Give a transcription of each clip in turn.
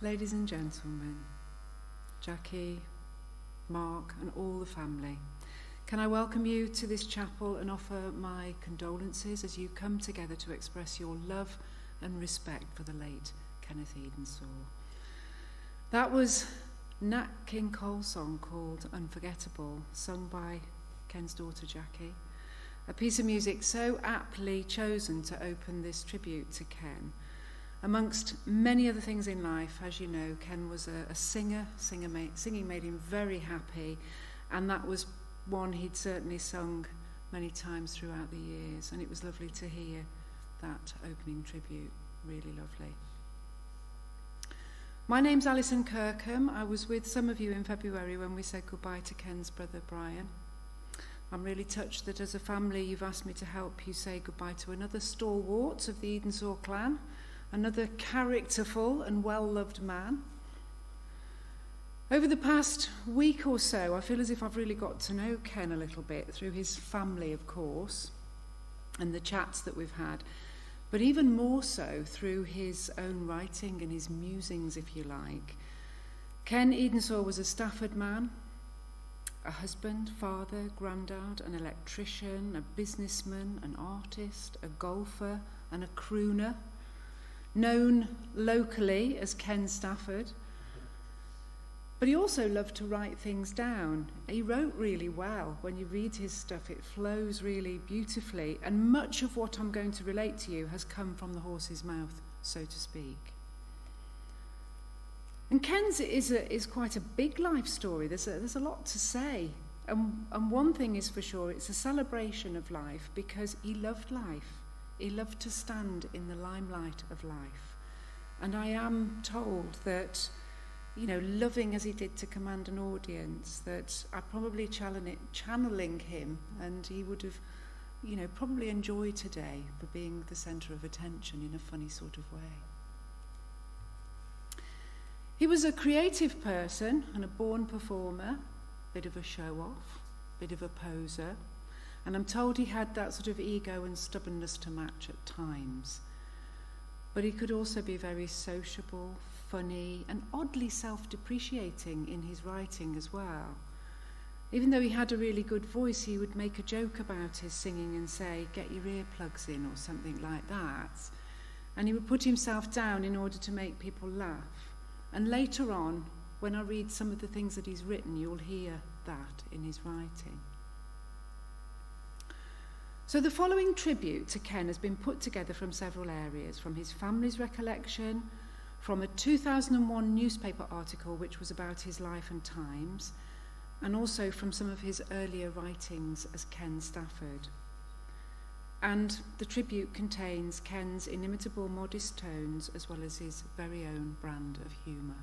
Ladies and gentlemen, Jackie, Mark and all the family, can I welcome you to this chapel and offer my condolences as you come together to express your love and respect for the late Kenneth Edensor. That was Nat King Cole's song called Unforgettable, sung by Ken's daughter Jackie. A piece of music so aptly chosen to open this tribute to Ken. Amongst many other things in life, as you know, Ken was a singer. Singing made him very happy, and that was one he'd certainly sung many times throughout the years, and it was lovely to hear that opening tribute. Really lovely. My name's Alison Kirkham. I was with some of you in February when we said goodbye to Ken's brother Brian. I'm really touched that as a family you've asked me to help you say goodbye to another stalwart of the Edensor clan, another characterful and well-loved man. Over the past week or so, I feel as if I've really got to know Ken a little bit through his family, of course, and the chats that we've had, but even more so through his own writing and his musings, if you like. Ken Edensor was a Stafford man, a husband, father, granddad, an electrician, a businessman, an artist, a golfer, and a crooner, known locally as Ken Stafford. But he also loved to write things down. He wrote really well. When you read his stuff, it flows really beautifully. And much of what I'm going to relate to you has come from the horse's mouth, so to speak. And Ken's is quite a big life story. There's a lot to say. And one thing is for sure, it's a celebration of life because he loved life. He loved to stand in the limelight of life. And I am told that, loving as he did to command an audience, that I probably channeling him, and he would have, probably enjoyed today for being the centre of attention in a funny sort of way. He was a creative person and a born performer, bit of a show-off, bit of a poser, and I'm told he had that sort of ego and stubbornness to match at times. But he could also be very sociable, funny, and oddly self-depreciating in his writing as well. Even though he had a really good voice, he would make a joke about his singing and say, "Get your earplugs in," or something like that. And he would put himself down in order to make people laugh. And later on, when I read some of the things that he's written, you'll hear that in his writing. So the following tribute to Ken has been put together from several areas, from his family's recollection, from a 2001 newspaper article which was about his life and times, and also from some of his earlier writings as Ken Stafford. And the tribute contains Ken's inimitable modest tones as well as his very own brand of humour.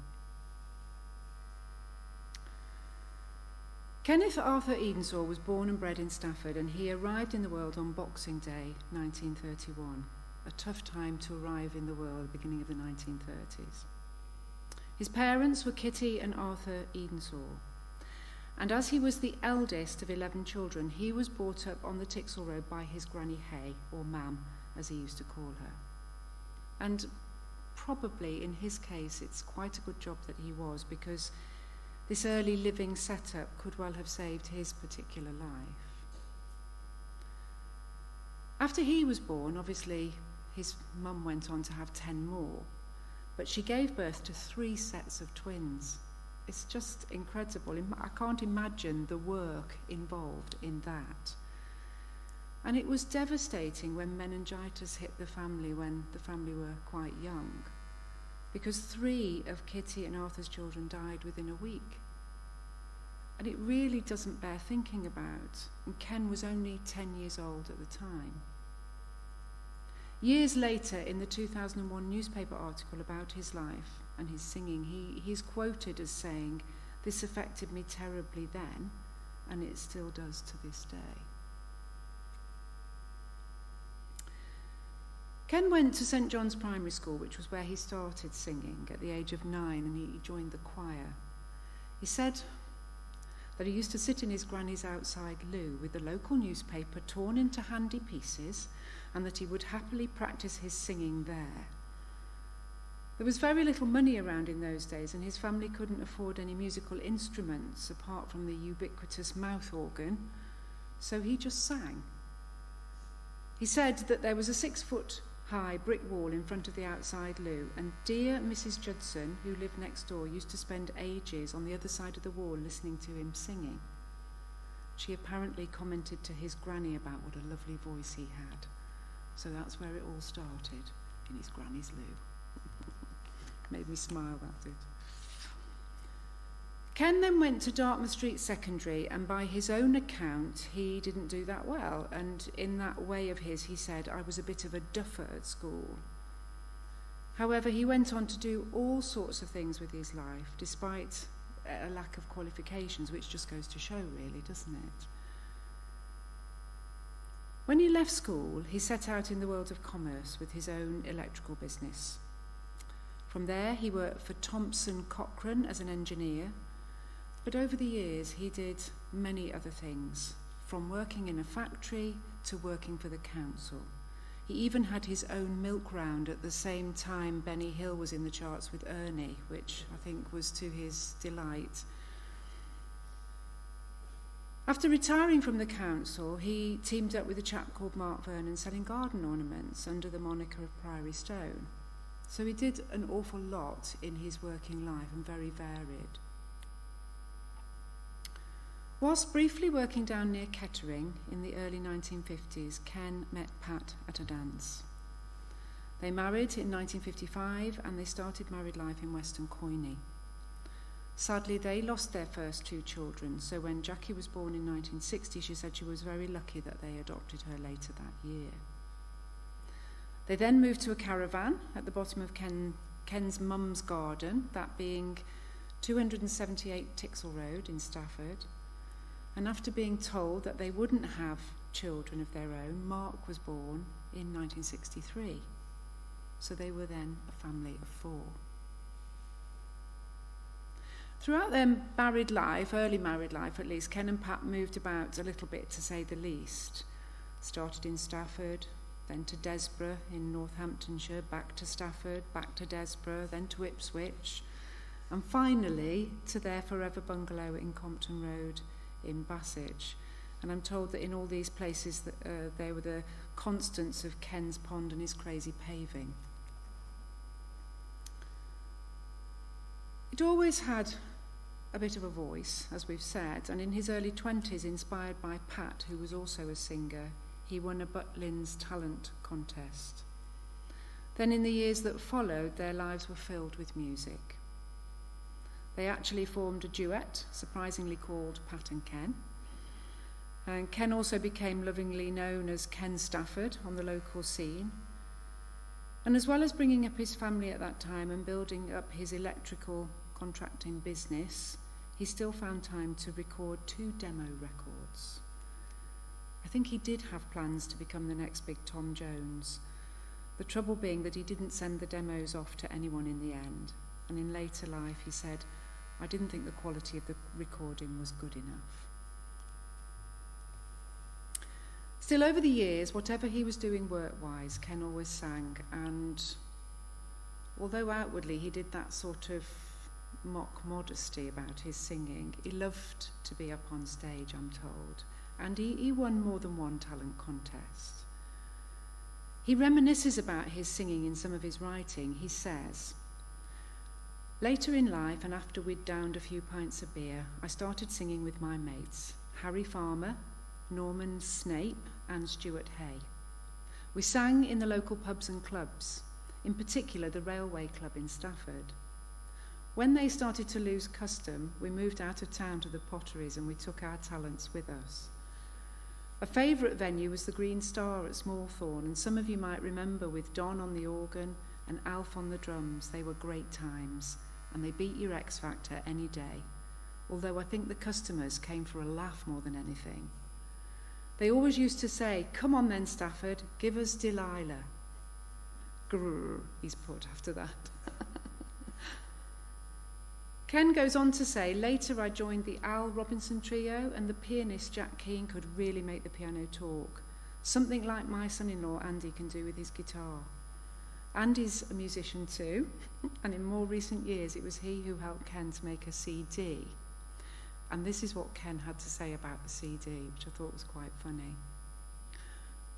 Kenneth Arthur Edensor was born and bred in Stafford, and he arrived in the world on Boxing Day 1931, a tough time to arrive in the world, beginning of the 1930s. His parents were Kitty and Arthur Edensor, and as he was the eldest of 11 children, he was brought up on the Tixall Road by his Granny Hay, or Mam, as he used to call her. And probably in his case, it's quite a good job that he was, because this early living setup could well have saved his particular life. After he was born, obviously, his mum went on to have 10 more, but she gave birth to 3 sets of twins. It's just incredible. I can't imagine the work involved in that. And it was devastating when meningitis hit the family when the family were quite young, because 3 of Kitty and Arthur's children died within a week. And it really doesn't bear thinking about. And Ken was only 10 years old at the time. Years later, in the 2001 newspaper article about his life and his singing, he's quoted as saying, "This affected me terribly then, and it still does to this day." Ken went to St John's Primary School, which was where he started singing at the age of 9, and he joined the choir. He said that he used to sit in his granny's outside loo with the local newspaper torn into handy pieces, and that he would happily practice his singing there. There was very little money around in those days, and his family couldn't afford any musical instruments apart from the ubiquitous mouth organ, so he just sang. He said that there was a 6-foot-high brick wall in front of the outside loo, and dear Mrs. Judson, who lived next door, used to spend ages on the other side of the wall listening to him singing. She apparently commented to his granny about what a lovely voice he had. So that's where it all started, in his granny's loo. Made me smile, that did. Ken then went to Dartmouth Street Secondary, and by his own account, he didn't do that well. And in that way of his, he said, I was a bit of a duffer at school. However, he went on to do all sorts of things with his life, despite a lack of qualifications, which just goes to show, really, doesn't it? When he left school, he set out in the world of commerce with his own electrical business. From there, he worked for Thompson Cochrane as an engineer, but over the years, he did many other things, from working in a factory to working for the council. He even had his own milk round at the same time Benny Hill was in the charts with Ernie, which I think was to his delight. After retiring from the council, he teamed up with a chap called Mark Vernon selling garden ornaments under the moniker of Priory Stone. So he did an awful lot in his working life, and very varied. Whilst briefly working down near Kettering in the early 1950s, Ken met Pat at a dance. They married in 1955, and they started married life in Weston Coyne. Sadly, they lost their first 2 children, so when Jackie was born in 1960, she said she was very lucky that they adopted her later that year. They then moved to a caravan at the bottom of Ken's mum's garden, that being 278 Tixall Road in Stafford. And after being told that they wouldn't have children of their own, Mark was born in 1963. So they were then a family of 4. Throughout their married life, early married life at least, Ken and Pat moved about a little bit, to say the least. Started in Stafford, then to Desborough in Northamptonshire, back to Stafford, back to Desborough, then to Ipswich, and finally to their forever bungalow in Compton Road in Bassage. And I'm told that in all these places that they were the constants of Ken's Pond and his crazy paving. He'd always had a bit of a voice, as we've said, and in his early 20s, inspired by Pat, who was also a singer, he won a Butlins talent contest. Then in the years that followed, their lives were filled with music. They actually formed a duet, surprisingly called Pat and Ken. And Ken also became lovingly known as Ken Stafford on the local scene. And as well as bringing up his family at that time and building up his electrical contracting business, he still found time to record 2 demo records. I think he did have plans to become the next big Tom Jones. The trouble being that he didn't send the demos off to anyone in the end. And in later life, he said, I didn't think the quality of the recording was good enough. Still, over the years, whatever he was doing work-wise, Ken always sang, and although outwardly he did that sort of mock modesty about his singing, he loved to be up on stage, I'm told, and he won more than one talent contest. He reminisces about his singing in some of his writing. He says, later in life, and after we'd downed a few pints of beer, I started singing with my mates, Harry Farmer, Norman Snape, and Stuart Hay. We sang in the local pubs and clubs, in particular the Railway Club in Stafford. When they started to lose custom, we moved out of town to the Potteries and we took our talents with us. A favourite venue was the Green Star at Smallthorne, and some of you might remember with Don on the organ and Alf on the drums. They were great times, and they beat your X Factor any day, although I think the customers came for a laugh more than anything. They always used to say, come on then, Stafford, give us Delilah. Grrr, he's put after that. Ken goes on to say, later I joined the Al Robinson Trio, and the pianist Jack Keane could really make the piano talk, something like my son-in-law Andy can do with his guitar. Andy's a musician too, and in more recent years it was he who helped Ken to make a CD. And this is what Ken had to say about the CD, which I thought was quite funny.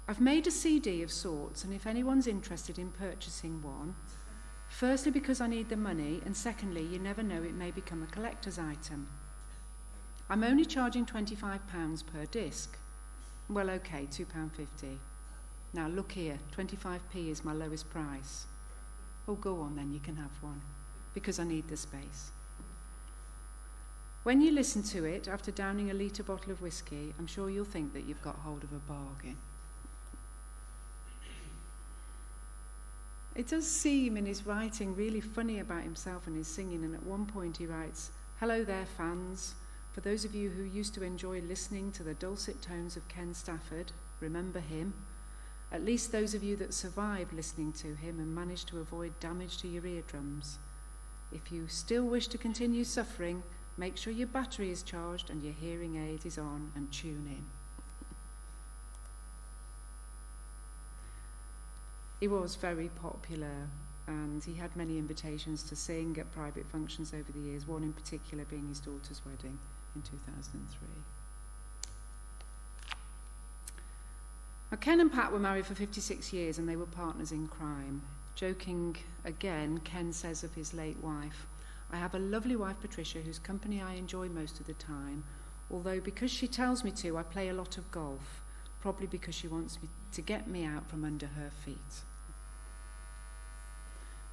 I've made a CD of sorts, and if anyone's interested in purchasing one, firstly because I need the money, and secondly, you never know, it may become a collector's item. I'm only charging £25 per disc. Well, okay, £2.50. Now, look here, 25p is my lowest price. Oh, go on then, you can have one, because I need the space. When you listen to it, after downing a litre bottle of whiskey, I'm sure you'll think that you've got hold of a bargain. It does seem in his writing really funny about himself and his singing, and at one point he writes, "Hello there, fans. For those of you who used to enjoy listening to the dulcet tones of Ken Stafford, remember him. At least those of you that survived listening to him and managed to avoid damage to your eardrums. If you still wish to continue suffering, make sure your battery is charged and your hearing aid is on, and tune in." He was very popular, and he had many invitations to sing at private functions over the years, one in particular being his daughter's wedding in 2003. Now, Ken and Pat were married for 56 years, and they were partners in crime. Joking again, Ken says of his late wife, "I have a lovely wife, Patricia, whose company I enjoy most of the time, although because she tells me to, I play a lot of golf, probably because she wants me to get me out from under her feet."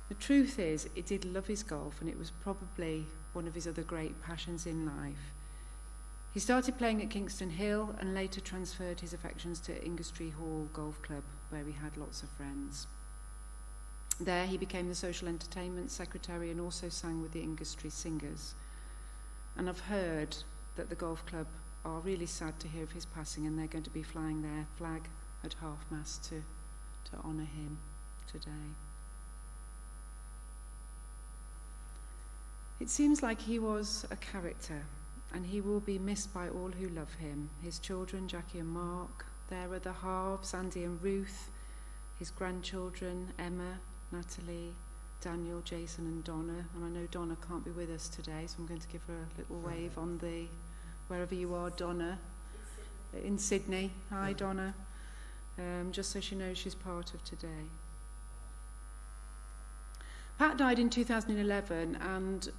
The truth is, he did love his golf, and it was probably one of his other great passions in life. He started playing at Kingston Hill and later transferred his affections to Ingestree Hall Golf Club, where he had lots of friends. There he became the social entertainment secretary and also sang with the Ingestree Singers. And I've heard that the golf club are really sad to hear of his passing, and they're going to be flying their flag at half-mast to honour him today. It seems like he was a character, and he will be missed by all who love him. His children, Jackie and Mark, there are the halves, Andy and Ruth, his grandchildren, Emma, Natalie, Daniel, Jason and Donna. And I know Donna can't be with us today, so I'm going to give her a little wave on the, wherever you are, Donna, in Sydney. Hi, Donna. Just so she knows she's part of today. Pat died in 2011, and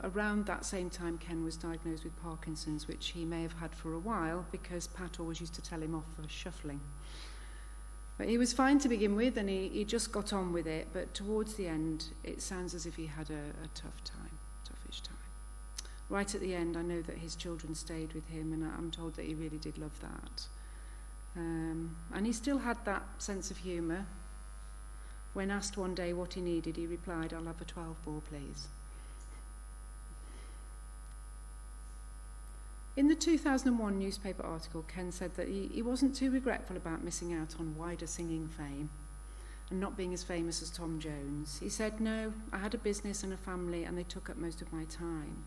around that same time Ken was diagnosed with Parkinson's, which he may have had for a while because Pat always used to tell him off for shuffling. But he was fine to begin with, and he just got on with it, but towards the end it sounds as if he had a toughish time. Right at the end, I know that his children stayed with him, and I'm told that he really did love that. And he still had that sense of humour. When asked one day what he needed, he replied, "I'll have a 12-ball, please." In the 2001 newspaper article, Ken said that he wasn't too regretful about missing out on wider singing fame and not being as famous as Tom Jones. He said, "No, I had a business and a family, and they took up most of my time."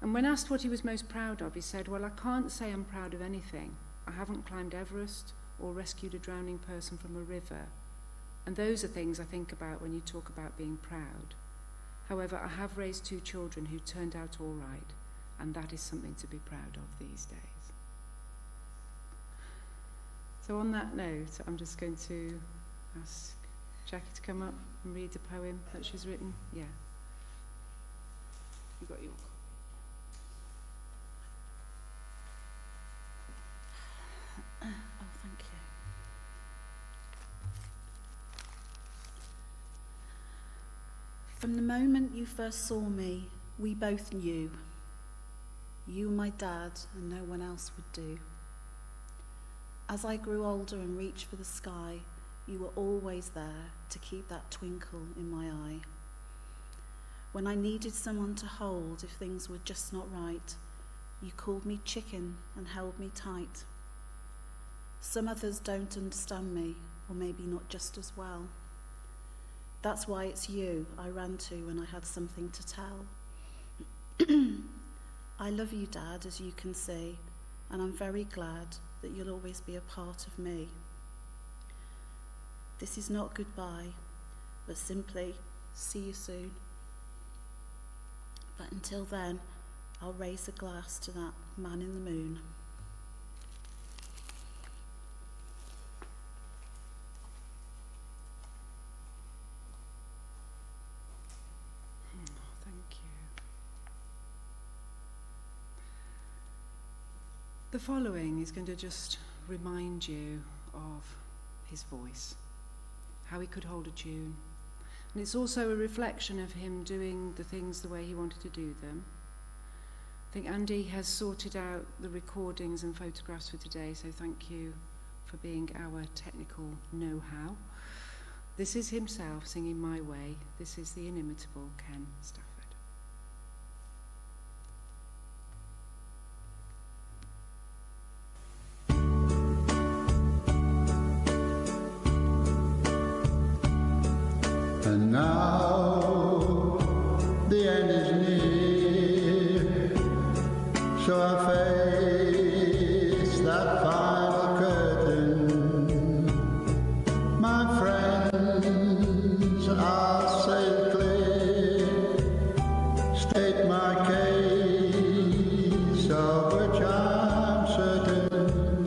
And when asked what he was most proud of, he said, "Well, I can't say I'm proud of anything. I haven't climbed Everest or rescued a drowning person from a river. And those are things I think about when you talk about being proud. However, I have raised 2 children who turned out all right, and that is something to be proud of these days." So on that note, I'm just going to ask Jackie to come up and read the poem that she's written. Yeah. You got your copy. Oh, thank you. From the moment you first saw me, we both knew. You were my dad, and no one else would do. As I grew older and reached for the sky, you were always there to keep that twinkle in my eye. When I needed someone to hold if things were just not right, you called me chicken and held me tight. Some others don't understand me, or maybe not just as well. That's why it's you I ran to when I had something to tell. I love you, Dad, as you can see, and I'm very glad that you'll always be a part of me. This is not goodbye, but simply see you soon. But until then, I'll raise a glass to that man in the moon. Thank you. The following is going to just remind you of his voice, how he could hold a tune. And it's also a reflection of him doing the things the way he wanted to do them. I think Andy has sorted out the recordings and photographs for today, so thank you for being our technical know-how. This is himself singing My Way. This is the inimitable Ken Stafford. And now the end is near, so I face that final curtain. My friends, I'll say clear, state my case, of which I'm certain.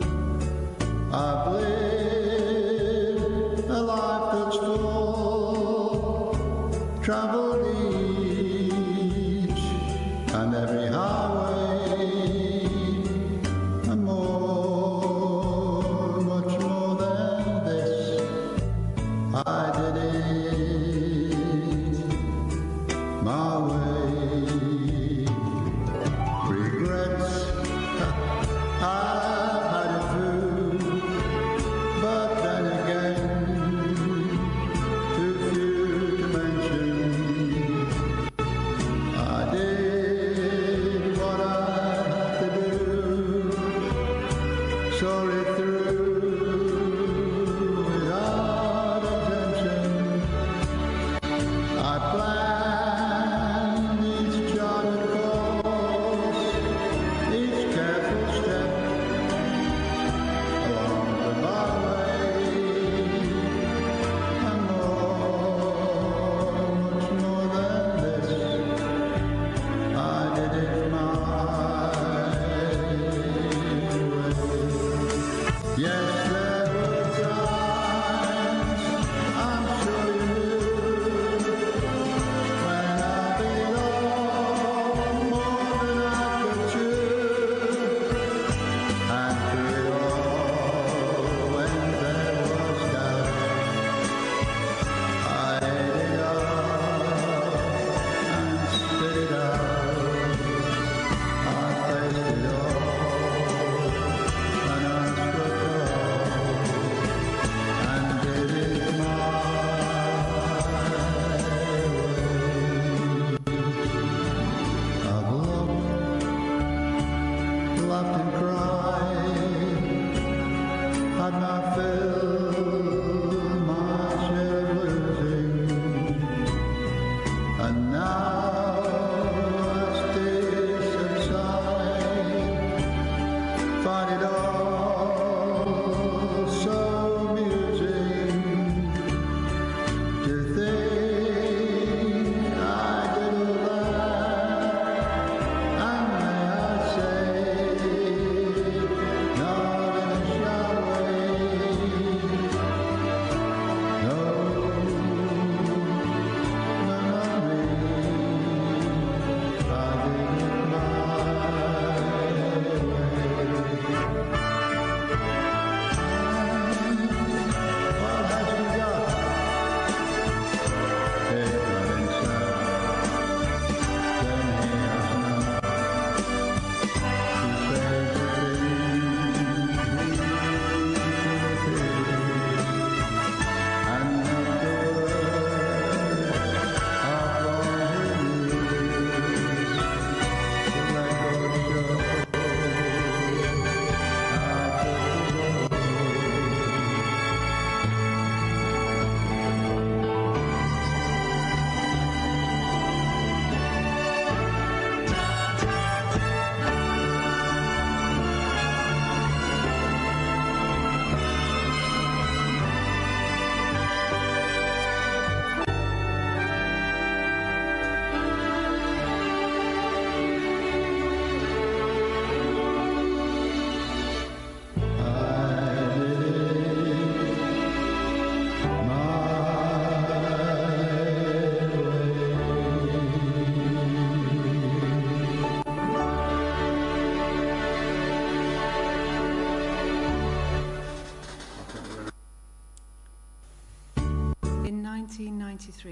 I've lived a life that's full, traveled each and every highway, and more, much more than this, I did it my way. Regrets, I've had a few, but then again, too few to mention.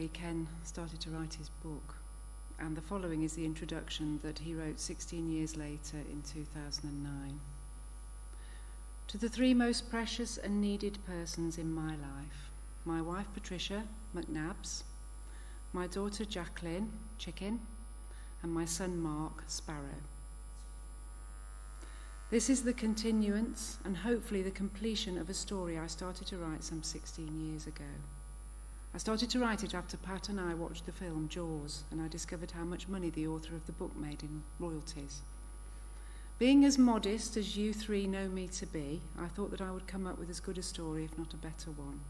January, Ken started to write his book, and the following is the introduction that he wrote 16 years later in 2009. To the three most precious and needed persons in my life: my wife Patricia McNabbs, my daughter Jacqueline Chicken, and my son Mark Sparrow. This is the continuance and hopefully the completion of a story I started to write some 16 years ago. I started to write it after Pat and I watched the film Jaws, and I discovered how much money the author of the book made in royalties. Being as modest as you three know me to be, I thought that I would come up with as good a story, if not a better one.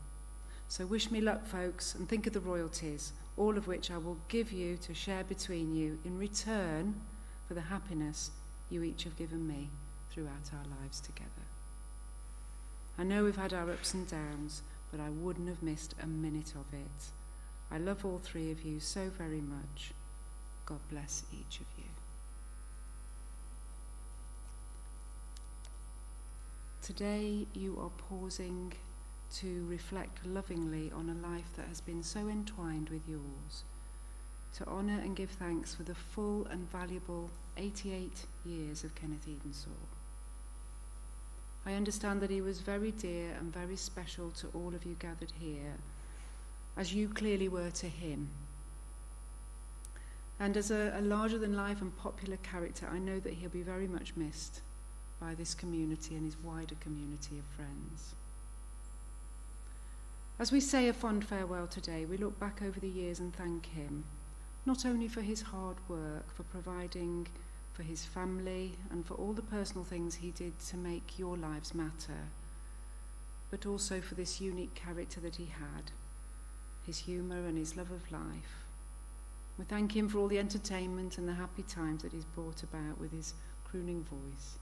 So wish me luck, folks, and think of the royalties, all of which I will give you to share between you in return for the happiness you each have given me throughout our lives together. I know we've had our ups and downs, but I wouldn't have missed a minute of it. I love all three of you so very much. God bless each of you. Today you are pausing to reflect lovingly on a life that has been so entwined with yours, to honour and give thanks for the full and valuable 88 years of Kenneth Edensaw. I understand that he was very dear and very special to all of you gathered here, as you clearly were to him. And as a larger-than-life and popular character, I know that he'll be very much missed by this community and his wider community of friends. As we say a fond farewell today, we look back over the years and thank him, not only for his hard work, for providing for his family, and for all the personal things he did to make your lives matter, but also for this unique character that he had, his humour and his love of life. We thank him for all the entertainment and the happy times that he's brought about with his crooning voice.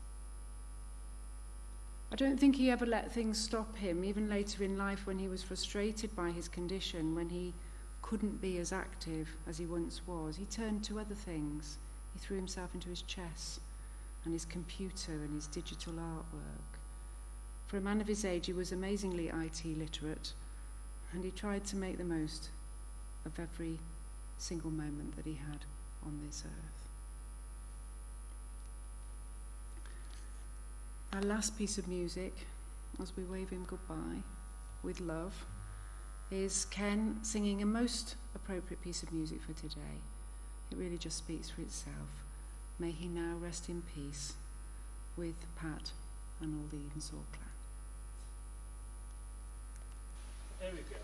I don't think he ever let things stop him, even later in life when he was frustrated by his condition, when he couldn't be as active as he once was. He turned to other things. He threw himself into his chess and his computer and his digital artwork. For a man of his age, he was amazingly IT literate, and he tried to make the most of every single moment that he had on this earth. Our last piece of music, as we wave him goodbye with love, is Ken singing a most appropriate piece of music for today. It really just speaks for itself. May he now rest in peace with Pat and all the Edensaw clan. There we go.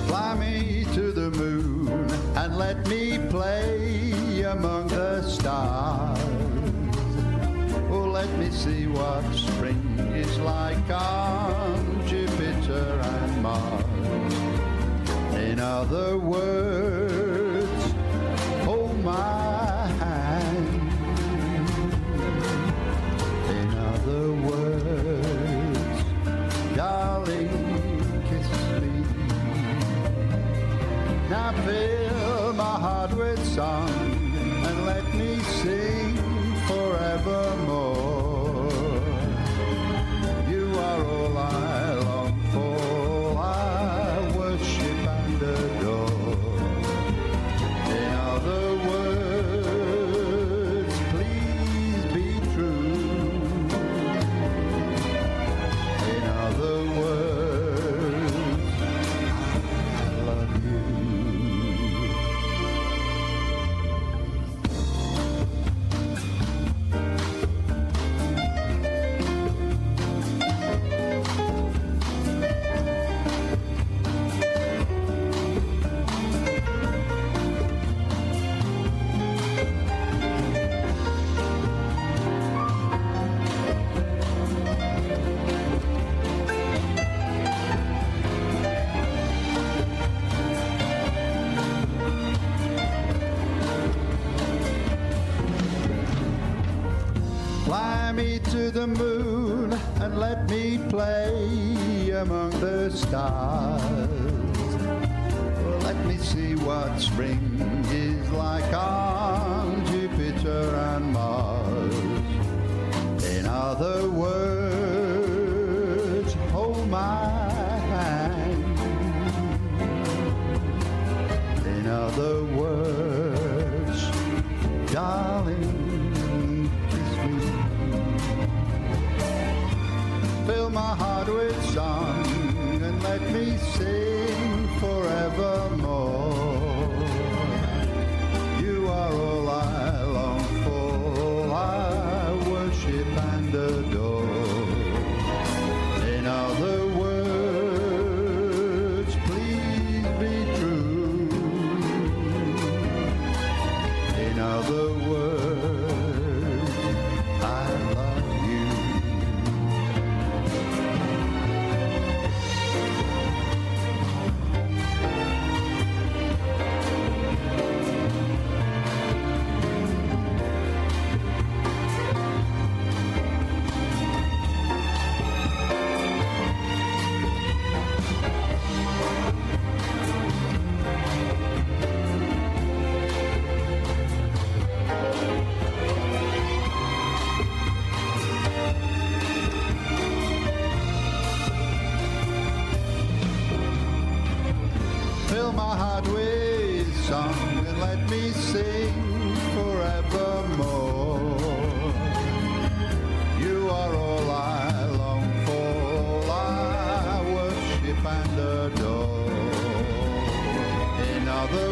Fly me to the moon and let me play among the stars. Oh, let me see what spring is like on Jupiter and Mars. In other words, hold my hand. In other words, darling, kiss me. Now fill my heart with song and let me sing forevermore. You are all I long for, I worship and adore. Fly me to the moon and let me play among the stars. Let me see what spring is like on Jupiter and Mars. In other words, hold my hand. In other words, darling, kiss me. Fill my heart with song and let me sing forevermore. You are all I long for, all I worship and adore. In other words, please be true. In other words, I love you. Fill my heart with song and let me sing forevermore. You are all I long for, all I worship and adore. In other